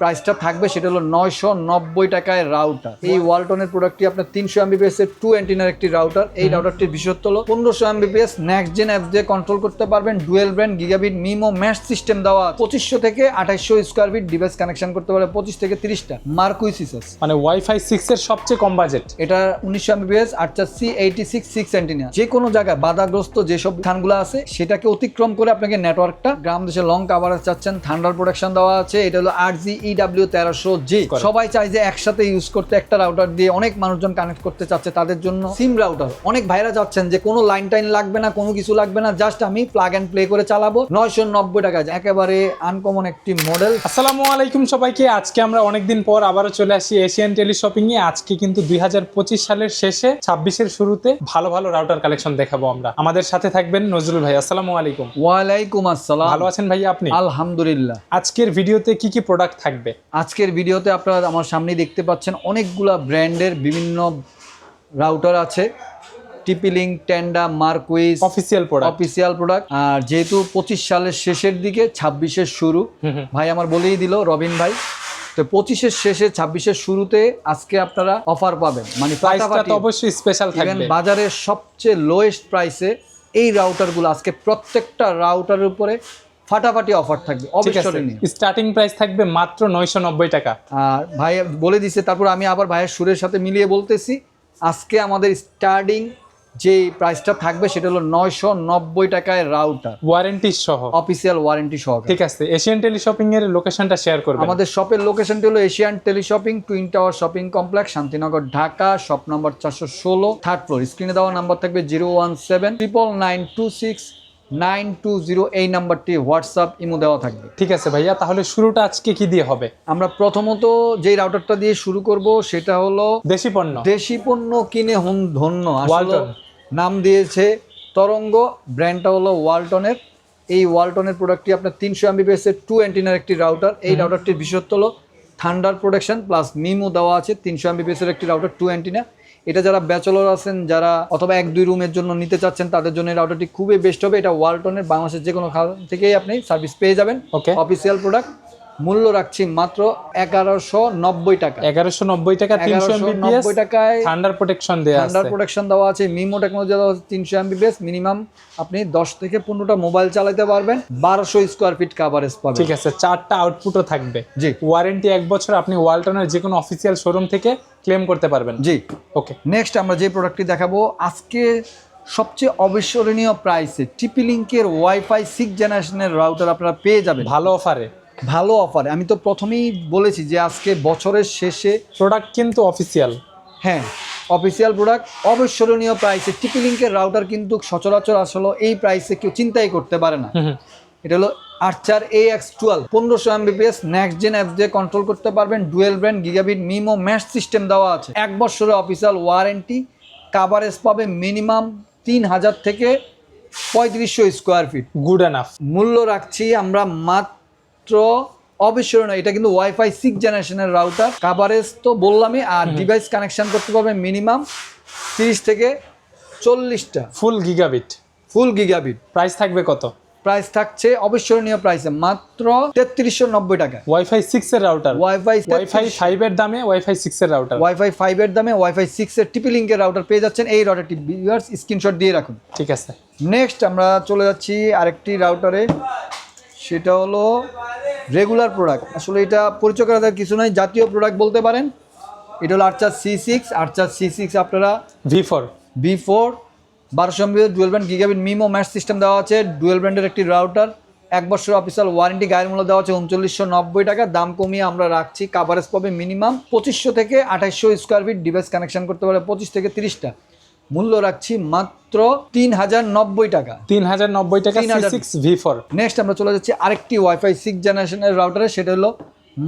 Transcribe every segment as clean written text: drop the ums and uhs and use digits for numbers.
প্রাইসটা থাকবে সেটা হলো 990 টাকায় রাউটার। এই ওয়ালটনের প্রোডাক্টটি আপনার 300 এমবিপিএস এর 2 অ্যান্টিনার একটি রাউটার। এই রাউটারটির বিশেষত্ব হলো 1500 এমবিপিএস নেক্সট জেন অ্যাপস দিয়ে কন্ট্রোল করতে পারবেন। Dual brand gigabit MIMO mesh system দেওয়া, 2500 থেকে 2800 স্কয়ার ফিট ডিভাইস কানেকশন করতে পারে 25 থেকে 30টা। মার্কুইসিসাস মানে ওয়াইফাই 6 এর সবচেয়ে কম বাজেট। এটা 1900 এমবিপিএস 8C86 6 অ্যান্টিনা। যে কোনো জায়গায় বাধাগ্রস্ত যেসব স্থানগুলো আছে সেটাকে অতিক্রম করে আপনাকে নেটওয়ার্কটা গ্রাম দেশে লং কাভারেজ চাচ্ছেন, থান্ডার প্রোটেকশন দেওয়া আছে। এটা হলো 8GEW1300G। সবাই চায় যে একসাথে ইউজ করতে, একটা রাউটার দিয়ে অনেক মানুষজন কানেক্ট করতে চাচ্ছে, তাদের জন্য সিম রাউটার। অনেক ভাইরা যাচ্ছেন যে কোনো লাইন টাইন লাগবে না, কোনো কিছু লাগবে না, জাস্ট আমি প্লাগ এন্ড প্লে করে চালাবো। 990 টাকা, একেবারে আনকমন একটি মডেল। আসসালামু আলাইকুম সবাইকে। আজকে আমরা অনেকদিন পর আবারও চলে আসি এশিয়ান টেলিশপিং এ। আজকে কিন্তু 2025 সালের শেষে 26 এর শুরুতে ভালো ভালো রাউটার কালেকশন দেখাবো আমরা। আমাদের সাথে থাকবেন নজরুল ভাই। আসসালামু আলাইকুম। ওয়ালাইকুম আসসালাম। ভালো আছেন ভাই আপনি? আলহামদুলিল্লাহ। আজকের ভিডিওতে কি কি প্রোডাক্ট থাকবে? আজকের ভিডিওতে আপনারা আমার সামনে দেখতে পাচ্ছেন অনেকগুলা ব্র্যান্ডের বিভিন্ন রাউটার আছে। টিপি-লিংক, টেন্ডা, মার্কুইস অফিসিয়াল প্রোডাক্ট। আর যেহেতু 25 সালের শেষের দিকে 26-এর শুরু, ভাই আমার বলেই দিল রবিন ভাই, তো 25-এর শেষে 26-এর শুরুতে আজকে আপনারা অফার পাবেন। মানে প্রাইসটা তো অবশ্যই স্পেশাল থাকবে। বাজারের সবচেয়ে লোয়েস্ট প্রাইসে এই রাউটারগুলো আজকে প্রত্যেকটা রাউটারের উপরে ফাটাফাটি অফার থাকবে। অবশ্যই স্টার্টিং প্রাইস থাকবে মাত্র 990 টাকা। আর ভাই বলে দিছে, তারপর আমি আবার ভাইয়ের সুরের সাথে মিলিয়ে বলতেছি, আজকে আমাদের স্টার্টিং যে প্রাইসটা থাকবে সেটা হলো 990 টাকায় রাউটার, ওয়ারেন্টি সহ, অফিসিয়াল ওয়ারেন্টি সহ। ঠিক আছে, এশিয়ান টেলিশপিং এর লোকেশনটা শেয়ার করবেন। আমাদের শপের লোকেশনটি হলো Asian teleshopping, twin tower shopping complex, Shantinagar, Dhaka. Shop number 416, third floor. স্ক্রিনে দেওয়া নাম্বার থাকবে 017-99926-920। এই নাম্বারটি হোয়াটসঅ্যাপ, ইমো দেওয়া থাকবে। ঠিক আছে ভাইয়া, তাহলে শুরুটা আজকে কি দিয়ে হবে? আমরা প্রথমত যে রাউটারটা দিয়ে শুরু করব সেটা হলো দেশি পণ্য। দেশি পণ্য কিনে হন ধন্য। ওয়ালটন নাম দিয়েছে তরঙ্গ, ব্র্যান্ডটা হলো ওয়ালটনের। এই ওয়ালটনের প্রোডাক্টটি আপনার 300 এমবিপিএস এর 2 অ্যান্টিনার একটি রাউটার। এই রাউটারটির বিশেষত্ব হলো থান্ডার প্রোটেকশন প্লাস মিমো দেওয়া আছে। 300 এমবিপিএস এর একটি রাউটার, 2 অ্যান্টিনা। এটা যারা ব্যাচেলর আছেন, যারা অথবা 1-2 রুমের জন্য নিতে চাচ্ছেন, তাদের জন্য এই রাউটারটি খুবই বেস্ট হবে। এটা ওয়ালটনের, বাংলাদেশের যে কোনো থেকেই আপনি সার্ভিস পেয়ে যাবেন। Official product. মূল্য রাখছি মাত্র 1190 টাকা। 1190 টাকা, 300 এমবিপিএস টাকায় থান্ডার প্রোটেকশন দেওয়া আছে। থান্ডার প্রোটেকশন দেওয়া আছে, মিমো টেকনোলজি দেওয়া আছে। 300 এমবিপিএস মিনিমাম আপনি 10 থেকে 15টা মোবাইল চালাতে পারবেন। 1200 স্কয়ার ফিট কভারেজ পাবেন। ঠিক আছে, 4টা আউটপুটও থাকবে। জি। ওয়ারেন্টি 1 বছর, আপনি ওয়ালটনের যে কোনো অফিসিয়াল শোরুম থেকে ক্লেম করতে পারবেন। জি। ওকে, নেক্সট আমরা যে প্রোডাক্টটি দেখাবো আজকে সবচেয়ে অবিস্মরণীয় প্রাইসে টিপি-লিংকের ওয়াইফাই 6 জেনারেশনের রাউটার আপনারা পেয়ে যাবেন ভালো অফারে। আমি তো প্রথমেই বলেছি যে আজকে বছরের শেষে প্রোডাক্ট কিন্তু অফিসিয়াল। হ্যাঁ, অফিসিয়াল প্রোডাক্ট অবিস্মরণীয় প্রাইসে। টিপি-লিংকের রাউটার কিন্তু সচরাচর আসলে এই প্রাইসে কেউ চিন্তাই করতে পারে না। এটা হলো Archer AX12, 1500 Mbps next gen apps দিয়ে কন্ট্রোল করতে পারবেন। Dual brand gigabit MIMO mesh system দেওয়া আছে। 1 বছরের অফিসিয়াল ওয়ারেন্টি। কাভারেজ পাবে মিনিমাম 3000 থেকে 3500 স্কোয়ার ফিট। Good enough. মূল্য রাখছি আমরা মাত্র অবিস্মরণীয়। এটা কিন্তু ওয়াইফাই 6 জেনারেশনের রাউটার। কাভারেজ তো বললামই, আর ডিভাইস কানেকশন করতে পারবেন মিনিমাম 30 থেকে 40টা। ফুল গিগাবিট। প্রাইস থাকবে কত? প্রাইস থাকছে অবিস্মরণীয় প্রাইসে মাত্র 3390 টাকা। ওয়াইফাই 6 এর রাউটার। ওয়াইফাই 5 এর দামে ওয়াইফাই 6 এর রাউটার। ওয়াইফাই 5 এর দামে ওয়াইফাই 6 এর টিপি-লিংকের রাউটার পেয়ে যাচ্ছেন। এই রাউটারটি ভিউয়ার্স স্ক্রিনশট দিয়ে রাখুন। ঠিক আছে, নেক্সট আমরা চলে যাচ্ছি আরেকটি রাউটারে। সেটা হলো রেগুলার প্রোডাক্ট। আসলে এটা পরিচয় করা যায় কিছু নয়, জাতীয় প্রোডাক্ট বলতে পারেন। এটা হলো আর্চার C6 আপনারা V4 1200 Mbps dual brand gigabit MIMO mesh system দেওয়া আছে। ডুয়েল ব্র্যান্ডের একটি রাউটার, 1 বছর অফিসিয়াল ওয়ারেন্টি। গায়ের মূল্য দেওয়া আছে 3990 টাকা। দাম কমিয়ে আমরা রাখছি। কাভারেজ পাবে মিনিমাম 2500 থেকে 2800 স্কোয়ার ফিট ডিভাইস কানেকশন করতে পারে 25 থেকে 30টা। মূল্য রাখছি মাত্র 3090 টাকা। 3090 টাকা C6 V4। নেক্সট আমরা চলে যাচ্ছি আরেকটি ওয়াইফাই 6 জেনারেশনের রাউটারে। সেটা হলো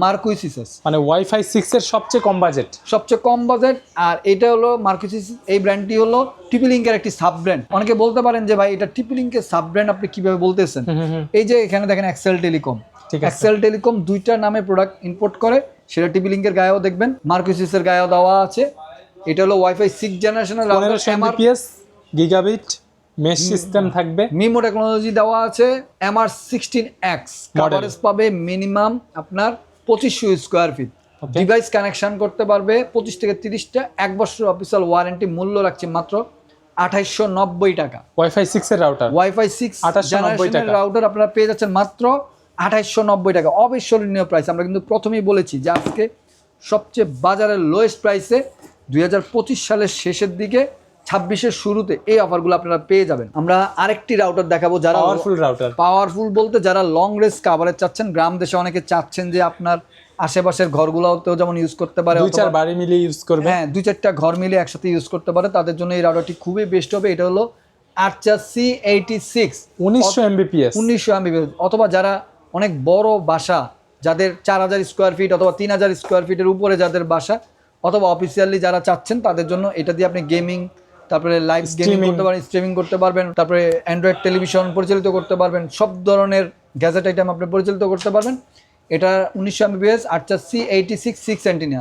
মার্কুইসিসাস, মানে ওয়াইফাই 6 এর সবচেয়ে কম বাজেট। আর এটা হলো মার্কুইসিসাস। এই ব্র্যান্ডটি হলো টিপি-লিংকের একটি সাব ব্র্যান্ড। অনেকে বলতে পারেন যে ভাই এটা টিপি-লিংকের সাব ব্র্যান্ড আপনি কিভাবে বলতেছেন? এই যে এখানে দেখেন এক্সেল টেলিকম 2টা নামে প্রোডাক্ট ইম্পোর্ট করে, সেটা টিপি-লিংকের গায়েও দেখবেন, মার্কুইসিসাসের গায়েও দেওয়া আছে। এটা হলো ওয়াইফাই 6 জেনারেশনের router, 1500 Mbps gigabit mesh system থাকবে। মিমো টেকনোলজি দেওয়া আছে। MR16X কাভারেজ পাবে মিনিমাম আপনার 2500 স্কোয়ার ফিট, ডিভাইস কানেকশন করতে পারবে 25 থেকে 30টা, 1 বছর অফিসিয়াল ওয়ারেন্টি, মূল্য রাখছি মাত্র 2890 টাকা। ওয়াইফাই 6 এর রাউটার, ওয়াইফাই 6 2890 টাকা রাউটার আপনারা পেয়ে যাচ্ছেন মাত্র 2890 টাকা, অবিস্মরণীয় প্রাইস। আমরা কিন্তু প্রথমেই বলেছি যে আজকে সবচেয়ে বাজারের লোয়েস্ট প্রাইসে 2025 সালের শেষের দিকে 26-এর শুরুতে এই অফারগুলো আপনারা পেয়ে যাবেন। আমরা আরেকটি রাউটার দেখাবো, যারা পাওয়ারফুল বলতে যারা লং রেঞ্জ কাভারেজ চাচ্ছেন। গ্রাম দেশে অনেকে চাচ্ছেন যে আপনার আশেপাশের ঘরগুলোতেও যেমন ইউজ করতে পারে, 2-4 বাড়ি মিলিয়ে ইউজ করবে, হ্যাঁ 2-4টা ঘর মিলিয়ে একসাথে ইউজ করতে পারে, তাদের জন্য এই রাউটারটি খুবই বেস্ট হবে। এটা হলো আর্চার C86 1900 Mbps, অথবা যারা অনেক বড় বাসা, যাদের 4000 স্কোয়ার ফিট অথবা 3000 স্কোয়ার ফিটের উপরে যাদের বাসা, অথবা অফিসিয়ালি যারা চাচ্ছেন, তাদের জন্য এটা দিয়ে আপনি গেমিং, তারপরে লাইভ গেমিং করতে পারেন, স্ট্রিমিং করতে পারবেন, তারপরে অ্যান্ড্রয়েড টেলিভিশন পরিচালিত করতে পারবেন, সব ধরনের গ্যাজেট আইটেম আপনি পরিচালিত করতে পারবেন। এটা 1900 Mbps আর্চার C86 6 antenna,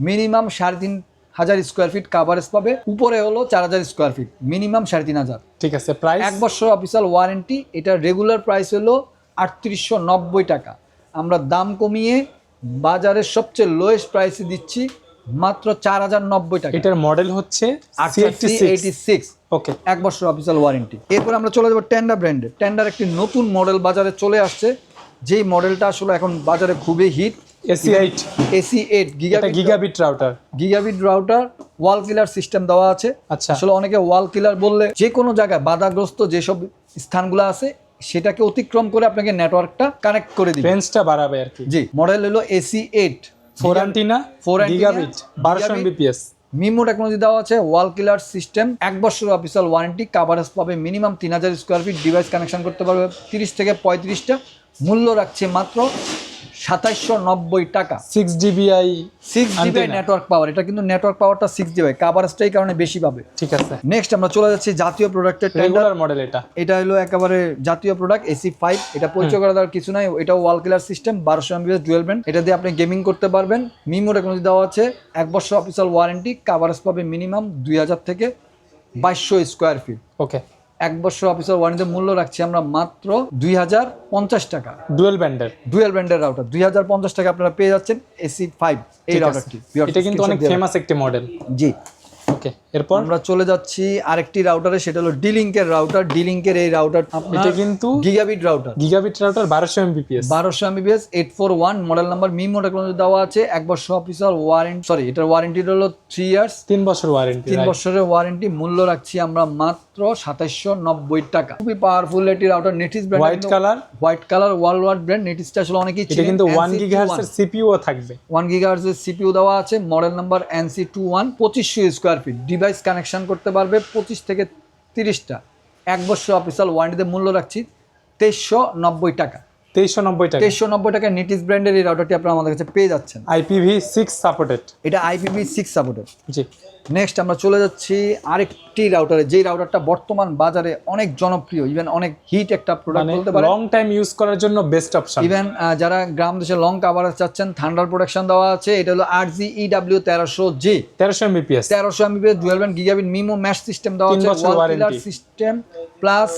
minimum 3500 square feet coverage পাবে, উপরে হলো 4000 স্কোয়ার ফিট, মিনিমাম 3500। ঠিক আছে, প্রাইস 1 বছর অফিসিয়াল ওয়ারেন্টি। এটা রেগুলার প্রাইস হলো 3890 টাকা, আমরা দাম কমিয়ে বাজারের সবচেয়ে লোয়েস্ট প্রাইসে দিচ্ছি মাত্র 4090 টাকা। এটার মডেল হচ্ছে C86, ওকে, 1 বছর অফিসিয়াল ওয়ারেন্টি। এরপর আমরা চলে যাবো টেন্ডার ব্র্যান্ডে। টেন্ডার একটি নতুন মডেল বাজারে চলে আসছে, যেই মডেলটা আসলে এখন বাজারে খুবই হিট, AC8 গিগাবিট রাউটার, ওয়াল কিলার সিস্টেম দেওয়া আছে। আচ্ছা, আসলে অনেকে ওয়াল কিলার বললে যে কোনো জায়গায় বাধাগ্রস্ত যেসব স্থানগুলো আছে সেটাকে অতিক্রম করে আপনাকে নেটওয়ার্কটা কানেক্ট করে দিবে, রেঞ্জটা বাড়াবে আর কি। জি, মডেল হলো AC8, 4 antenna, gigabit, 1200 Mbps, MIMO technology দেওয়া আছে, ওয়াল কিলার সিস্টেম, 1 বছর অফিসিয়াল ওয়ারেন্টি, কাভারেজ পাবে minimum 3000 square feet, device connection করতে পারবে 30 থেকে 35টা, মূল্য রাখছে মাত্র 2790 টাকা। 6 GB নেটওয়ার্ক পাওয়ার, এটা কিন্তু নেটওয়ার্ক পাওয়ারটা 6 GB, কাভারেজটা এই কারণে বেশি পাবে। ঠিক আছে, নেক্সট আমরা চলে যাচ্ছি জাতীয় প্রোডাক্টের রেগুলার মডেল। এটা হলো একেবারে জাতীয় প্রোডাক্ট AC5। এটা পরিচয় করা দেওয়ার কিছু নাই, এটাও wall killer system, 1200 Mbps dual band. এটা দিয়ে আপনি গেমিং করতে পারবেন, মিমো টেকনোলজি দেওয়া আছে, 1 বছর অফিসিয়াল ওয়ারেন্টি, কাভারেজ পাবে মিনিমাম 2000 থেকে 2200 স্কোয়ার ফিট। ওকে, 1 বছর অফিসিয়াল ওয়ারেন্টির মূল্য রাখছি আমরা মাত্র 2050 টাকা। ডুয়েল ব্যান্ডের রাউটার 2050 টাকা আপনারা পেয়ে যাচ্ছেন AC5 এই রাউটারটি। এটা কিন্তু অনেক ফেমাস একটি মডেল। জি, ওকে, এরপর আমরা চলে যাচ্ছি আরেকটি রাউটারে, সেটা হলো D-Link-এর রাউটার। D-Link-এর এই রাউটার এটা কিন্তু gigabit router 1200 Mbps, 841 model number, MIMO technology দেওয়া আছে, 1 বছর অফিসিয়াল ওয়ারেন্টি, সরি এটার ওয়ারেন্টি হলো 3 ইয়ার্স, 3 বছর ওয়ারেন্টি, 3 বছরের ওয়ারেন্টি, মূল্য রাখছি আমরা মাত্র 2790 টাকা। খুবই পাওয়ারফুল একটি router, Netis brand, white colour world wide brand. নেটিসটা আসলে অনেকেই চিনেন, এটা কিন্তু 1 GHz এর CPU ও থাকবে, 1 GHz এর CPU দেওয়া আছে, model number NC21, 2500 square feet, device connection করতে পারবে 25 থেকে 30টা, 1 বছর অফিসিয়াল ওয়ারেন্টিতে, মূল্য রাখছি 2390 টাকা। 2390 টাকায় নেটিস ব্র্যান্ডের এই রাউটারটি আপনারা আমাদের কাছে পেয়ে যাচ্ছেন, IPv6 সাপোর্টেড, এটা IPv6 সাপোর্টেড। জি, নেক্সট আমরা চলে যাচ্ছি আরেকটি রাউটারে, যেই রাউটারটা বর্তমান বাজারে অনেক জনপ্রিয়, ইভেন অনেগ হিট একটা প্রোডাক্ট বলতে পারেন, লং টাইম ইউজ করার জন্য বেস্ট অপশন। ইভেন যারা গ্রাম দেশে লং কাভারেজ চাচ্ছেন, থান্ডার প্রোটেকশন দেওয়া আছে। এটা হলো RGEW 1300G, 1300 Mbps dual band, gigabit, MIMO mesh system দেওয়া আছে, wall killer system plus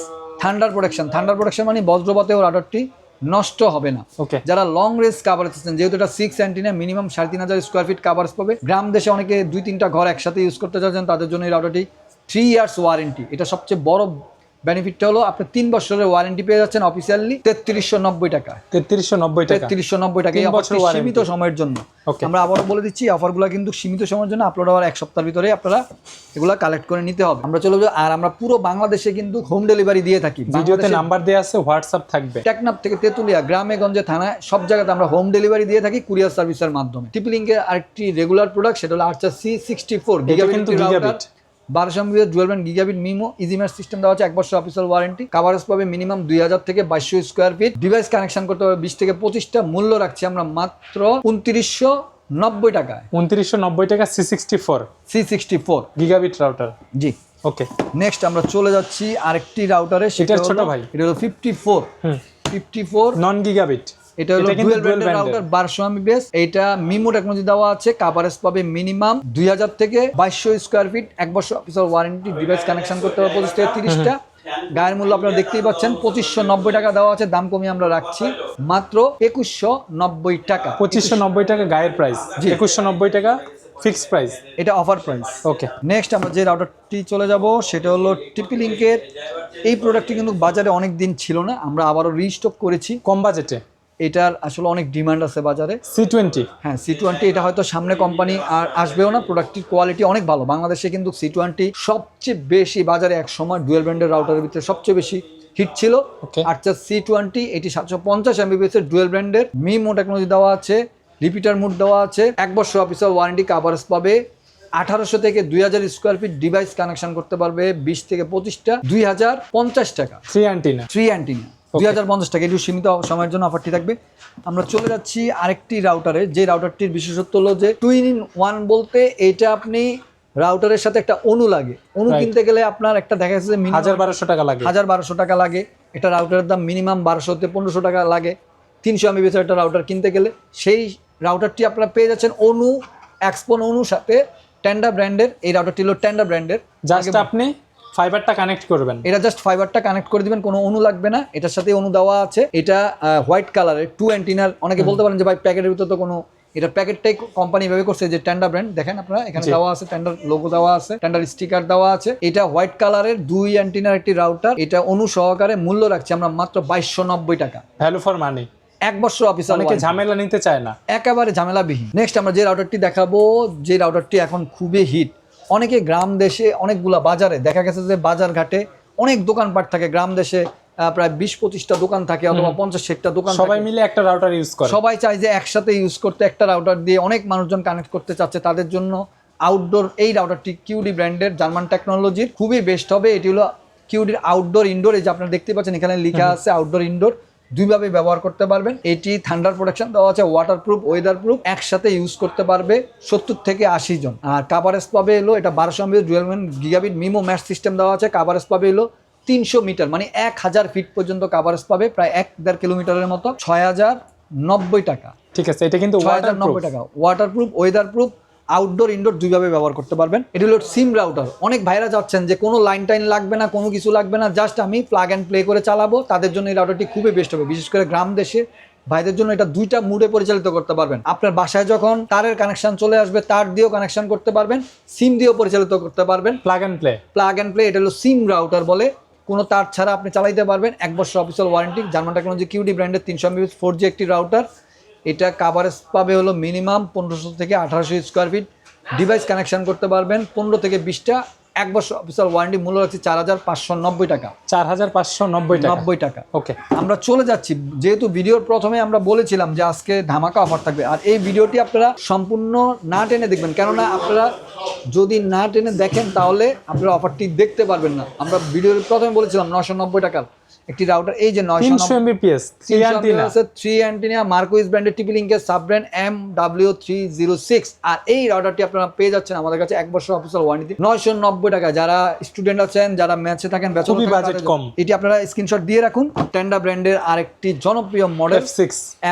thunder protection মানে বজ্রপাতেও রাউটারটি নষ্ট হবে না। যারা লং রেঞ্জ কাভারেজ চাচ্ছেন, যেহেতু এটা 6 antenna, minimum 3500 square feet coverage পাবে, গ্রাম দেশে অনেকে 2-3টা ঘর একসাথে ইউজ করতে চাচ্ছেন, তাদের জন্য এই রাউটারটি 3 ইয়ার্স ওয়ারেন্টি। এটা সবচেয়ে বড় বেনিফিটটা হলো আপনি 3 বছরের ওয়ারেন্টি পেয়ে যাচ্ছেন অফিসিয়ালি 3390 টাকা। 3390 টাকা, এই অফারটি সীমিত সময়ের জন্য। আমরা আবারও বলে দিচ্ছি, অফারগুলো কিন্তু সীমিত সময়ের জন্য, আপলোড হওয়ার 1 সপ্তাহের ভিতরে আপনারা এগুলা কালেক্ট করে নিতে হবে। আমরা চলে যাবো, আর আমরা পুরো বাংলাদেশে কিন্তু হোম ডেলিভারি দিয়ে থাকি। ভিডিওতে নাম্বার দেওয়া আছে, হোয়াটসঅ্যাপ থাকবে। টেকনাফ থেকে তেতুলিয়া, গ্রামে গঞ্জে, থানায়, সব জায়গাতে আমরা হোম ডেলিভারি দিয়ে থাকি কুরিয়ার সার্ভিসের মাধ্যমে। TP-Link-এর আরেকটি রেগুলার প্রোডাক্ট, সেটা হলো Archer C64 gigabit router, 1200 Mbps dual band, gigabit, MIMO, easy mesh system দেওয়া আছে, 1 বছর অফিসিয়াল ওয়ারেন্টি, কাভারেজ পাবে মিনিমাম 2000 থেকে 2200 স্কোয়ার ফিট, ডিভাইস কানেকশন করতে হবে 20 থেকে 25টা, মূল্য রাখছি আমরা মাত্র 2990 টাকায়। 2990 টাকা, C64 গিগাবিট রাউটার। জি, ওকে, নেক্সট আমরা চলে যাচ্ছি আরেকটি রাউটারে, সেটা ছোট ভাই, এটা হলো 54 নন গিগাবিট। এটা হলো ডুয়াল ব্যান্ডের রাউটার, 1200 Mbps। এটা মিমো টেকনোলজি দেওয়া আছে, কাভারেজ পাবে মিনিমাম 2000 থেকে 2200 স্কোয়ার ফিট, 1 বছর অফিসিয়াল ওয়ারেন্টি, ডিভাইস কানেকশন করতে হবে 25 থেকে 30টা, গায়ের মূল্য আপনারা দেখতেই পাচ্ছেন 2590 টাকা দেওয়া আছে, দাম কমিয়ে আমরা রাখছি মাত্র 2190 টাকা। 2590 টাকা গায়ের প্রাইস, 2190 টাকা ফিক্সড প্রাইস, এটা অফার প্রাইস। ওকে, নেক্সট আমরা যে রাউটারটি চলে যাব সেটা হলো টিপি লিঙ্কের। এই প্রোডাক্টটি কিন্তু বাজারে অনেক দিন ছিল না, আমরা আবারও রিস্টক করেছি কম বাজেটে। এটার আসলে অনেক ডিমান্ড আছে বাজারে। C20, হ্যাঁ C20, এটা হয়তো সামনে কোম্পানি আর আসবেও না, প্রোডাক্টটির কোয়ালিটি অনেক ভালো। বাংলাদেশে কিন্তু C20 সবচেয়ে বেশি বাজারে এক সময় ডুয়েল ব্র্যান্ডের রাউটারের ভিতরে সবচেয়ে বেশি হিট ছিল। আচ্ছা C20 এটি 750 MBPS এর ডুয়েল ব্র্যান্ডের মিমো টেকনোলজি দেওয়া আছে, রিপিটার মুড দেওয়া আছে, 1 বছর অফিসিয়াল ওয়ারেন্টি, কভারেজ পাবে 1800 থেকে 2000 স্কোয়ার ফিট, ডিভাইস কানেকশন করতে পারবে 20 থেকে 25টা, 2050 টাকা। 3 অ্যান্টিনা 2050 টাকা, একটু সীমিত সময়ের জন্য অফারটি থাকবে। আমরা চলে যাচ্ছি আরেকটি রাউটারে, যে রাউটারটির বিশেষত্ব হলো যে 2-in-1 বলতে এইটা আপনি রাউটারের সাথে একটা অনু লাগে। অনু কিনতে গেলে আপনার একটা দেখা যাচ্ছে 1200 টাকা লাগে, 1200 টাকা লাগে। এটা রাউটারের দাম মিনিমাম 1200 থেকে 1500 টাকা লাগে 300 MBPS একটা রাউটার কিনতে গেলে। সেই রাউটারটি আপনারা পেয়ে যাচ্ছেন অনু, এক্সপোন অনুর সাথে, টেন্ডা ব্র্যান্ডের। এই রাউটারটি হলো টেন্ডা ব্র্যান্ডের। জাস্ট আপনি ফাইবারটা কানেক্ট করবেন, এটা জাস্ট ফাইবারটা কানেক্ট করে দিবেন, কোনো অনু লাগবে না। এটার সাথে অনু দেওয়া আছে। এটা হোয়াইট কালারের 2 অ্যান্টিনার। অনেকে বলতে পারেন যে ভাই প্যাকেটের ভিতরে তো কোনো, এটা প্যাকেটটাই কোম্পানি ভাবে করছে, যে টেন্ডা ব্র্যান্ড দেখেন আপনারা এখানে দেওয়া আছে, টেন্ডার লোগো দেওয়া আছে, টেন্ডার স্টিকার দেওয়া আছে। এটা হোয়াইট কালারের 2 অ্যান্টিনার একটি রাউটার। এটা অনু সহকারে মূল্য রাখছি আমরা মাত্র 2290 টাকা, ভ্যালু ফর মানি। 1 বছর অফিসিয়াল, অনেকে ঝামেলা নিতে চায় না, একেবারে ঝামেলাবিহীন। নেক্সট আমরা যে রাউটারটি দেখাবো, যে রাউটারটি এখন খুবই হিট। অনেকে গ্রাম দেশে অনেকগুলা বাজারে দেখা গেছে যে বাজার ঘাটে অনেক দোকানপাট থাকে, গ্রাম দেশে প্রায় 20-25টা দোকান থাকে অথবা 50-60টা দোকান, সবাই মিলে একটা রাউটার ইউজ করে। সবাই চায় যে একসাথে ইউজ করতে, একটা রাউটার দিয়ে অনেক মানুষজন কানেক্ট করতে চাচ্ছে। তাদের জন্য আউটডোর এই রাউটারটি কিউডি ব্র্যান্ডের, জার্মান টেকনোলজির, খুবই বেস্ট হবে। এটি হলো কিউডির আউটডোর ইনডোর। এই যে আপনারা দেখতে পাচ্ছেন এখানে লেখা আছে আউটডোর ইনডোর, দুইভাবে ব্যবহার করতে পারবেন। এটি থান্ডার প্রোটেকশন দেওয়া আছে, ওয়াটারপ্রুফ, ওয়েদার প্রুফ, একসাথে ইউজ করতে পারবে 70 থেকে 80 জন। আর কাভারেজ পাবে এলো, এটা 1200 MB dual gigabit MIMO mesh system দেওয়া আছে। কাভারেজ পাবে এলো 300 মিটার, মানে 1000 ফিট পর্যন্ত কাভারেজ পাবে, প্রায় 1.5 কিলোমিটারের মতো। 6090 টাকা। ঠিক আছে, এটা কিন্তু 6090 টাকা, waterproof, weather proof, outdoor indoor দুইভাবে ব্যবহার করতে পারবেন। এটি হলো সিম রাউটার। অনেক ভাইরা যাচ্ছেন যে কোনো লাইন টাইন লাগবে না, কোনো কিছু লাগবে না, জাস্ট আমি প্লাগ অ্যান্ড প্লে করে চালাবো, তাদের জন্য এই রাউটারটি খুবই বেস্ট হবে। বিশেষ করে গ্রাম দেশে ভাইদের জন্য এটা 2টা মুডে পরিচালিত করতে পারবেন। আপনার বাসায় যখন তারের কানেকশন চলে আসবে, তার দিয়েও কানেকশন করতে পারবেন, সিম দিয়েও পরিচালিত করতে পারবেন। প্লাগ অ্যান্ড প্লে, এটা হলো সিম রাউটার বলে, কোনো তার ছাড়া আপনি চালাইতে পারবেন। 1 বছর official warranty, German technology QD ব্র্যান্ডের 300 MBPS 4G একটি রাউটার। এটা কাভারেজ পাবে হলো মিনিমাম 1500 থেকে 1800 স্কোয়ার ফিট, ডিভাইস কানেকশন করতে পারবেন 15 থেকে 20টা। 1 বছর অফিসিয়াল ওয়ারেন্টি, মূল্য রাখছি 4590 টাকা, 4590 টাকা। ওকে, আমরা চলে যাচ্ছি, যেহেতু ভিডিওর প্রথমে আমরা বলেছিলাম যে আজকে ধামাকা অফার থাকবে, আর এই ভিডিওটি আপনারা সম্পূর্ণ না টেনে দেখবেন, কেননা আপনারা যদি না টেনে দেখেন তাহলে আপনারা অফারটি দেখতে পারবেন না। আমরা ভিডিওর প্রথমে বলেছিলাম 990 টাকার একটি রাউটার, এই যে 300 MBPS 3 অ্যান্টিনা, মার্কোইস ব্র্যান্ডের টিপি লিঙ্কের সাব ব্র্যান্ড MW306। আর এই রাউটারটি আপনারা পেয়ে যাচ্ছেন আমাদের কাছে 1 বছর অফিসিয়াল ওয়ারেন্টি, 990 টাকা। যারা স্টুডেন্ট আছেন, যারা ম্যাচে থাকেন, খুবই বাজেট কম, এটি আপনারা স্ক্রিনশট দিয়ে রাখুন। টেন্ডা ব্র্যান্ডের আরেকটি জনপ্রিয় মডেল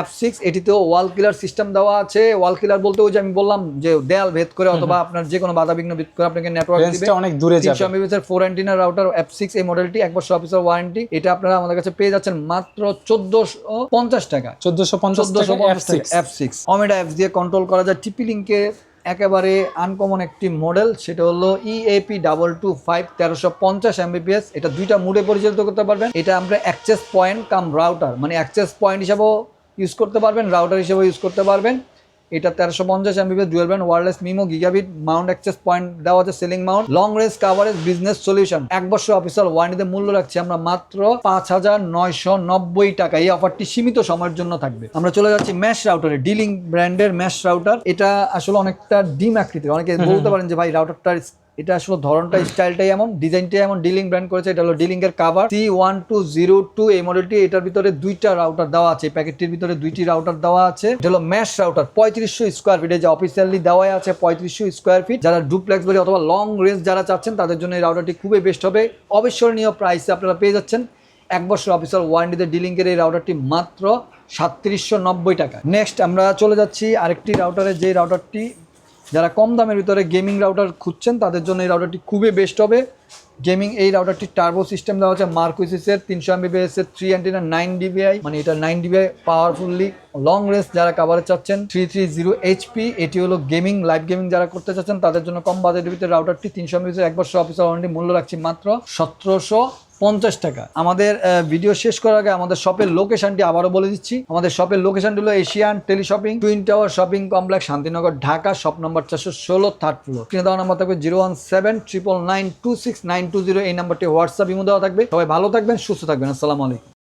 F6, এটিতেও ওয়াল কিলার সিস্টেম দেওয়া আছে। ওয়াল কিলার বলতে ওই যে আমি বললাম যে দেয়াল ভেদ করে অথবা আপনার যে কোনো বাধা বিঘ্ন ভেদ করে আপনাকে নেটওয়ার্ক দিবে, অনেক দূরে যাবে। 300 MBPS এর 4 অ্যান্টিনা রাউটার F6, এই মডেলটি 1 বছর অফিসিয়াল ওয়ারেন্টি। এটা আপনারা আমাদের কাছে পেয়ে যাচ্ছেন মাত্র 1450 টাকা, 1450 F6। ওমেডা অ্যাপস দিয়ে কন্ট্রোল করা যায়। টিপি লিঙ্কের একেবারে আনকমন একটি মডেল, সেটা হলো EAP225 1350 MBPS। এটা 2টা মুডে পরিচালিত করতে পারবেন। এটা আমরা অ্যাক্সেস পয়েন্ট কাম রাউটার, মানে অ্যাক্সেস পয়েন্ট হিসেবেও ইউজ করতে পারবেন, রাউটার হিসেবেও ইউজ করতে পারবেন। এটা 1350 MBPS dual band wireless MIMO gigabit mount, access point দেওয়া আছে, ceiling mount, long range coverage, business solution. 1 বছর অফিসিয়াল ওয়ারেন্টিতে মূল্য রাখছি আমরা মাত্র 5990 টাকা। এই অফারটি সীমিত সময়ের জন্য থাকবে। আমরা চলে যাচ্ছি ম্যাশ রাউটারে, ডিলিং ব্র্যান্ডের ম্যাশ রাউটার। এটা আসলে অনেকটা ডিম আকৃতির। অনেকে বলতে পারেন যে ভাই রাউটারটার এটা আসলে ধরনটা, স্টাইলটাই এমন, ডিজাইনটাই এমন। ডিলিং ব্র্যান্ড করেছে। এটা হলো ডিলিং এর কাভার C1202 এই মডেলটি। এটার ভিতরে 2টা রাউটার দেওয়া আছে, প্যাকেটটির ভিতরে 2টি রাউটার দেওয়া আছে। এটা হলো ম্যাশ রাউটার, 3500 স্কোয়ার ফিট, যে অফিসিয়ালি দেওয়াই আছে 3500 স্কোয়ার ফিট। যারা ডুপ্লেক্স বলি অথবা লং রেঞ্জ যারা চাচ্ছেন তাদের জন্য এই রাউটারটি খুবই বেস্ট হবে। অবিস্মরণীয় প্রাইসে আপনারা পেয়ে যাচ্ছেন 1 বছর অফিসিয়াল ওয়ারেন্টিতে ডিলিং এর এই রাউটারটি মাত্র 3790 টাকা। নেক্সট আমরা চলে যাচ্ছি আরেকটি রাউটারে, যে রাউটারটি যারা কম দামের ভিতরে গেমিং রাউটার খুঁজছেন তাদের জন্য এই রাউটারটি খুবই বেস্ট হবে। গেমিং এই রাউটারটি টার্বো সিস্টেম দেওয়া হচ্ছে মার্কুইসিসের 300 Mbps এর 3 অ্যান্টেনা 9 dBi, মানে এটা 9 dBi পাওয়ারফুলি লং রেঞ্জ যারা কাভারে চাচ্ছেন 330 HP। এটি হলো গেমিং, লাইভ গেমিং যারা করতে চাচ্ছেন তাদের জন্য কম বাজেটের ভিতরে রাউটারটি 300 Mbps এক বছর অফিসিয়াল ওয়ারেন্টি, মূল্য রাখছি মাত্র 1750 টাকা। আমাদের ভিডিও শেষ করার আগে আমাদের শপের লোকেশনটি আবারও বলে দিচ্ছি। আমাদের শপের লোকেশনটি হলো Asian teleshopping, twin tower shopping complex, Shantinagar, Dhaka, shop number 416, third floor. কিনে দেওয়া নাম্বার থাকবে 01799926920, এই নাম্বারটি হোয়াটসঅ্যাপ ইমো দেওয়া থাকবে। সবাই ভালো থাকবেন, সুস্থ থাকবেন। আসসালামু আলাইকুম।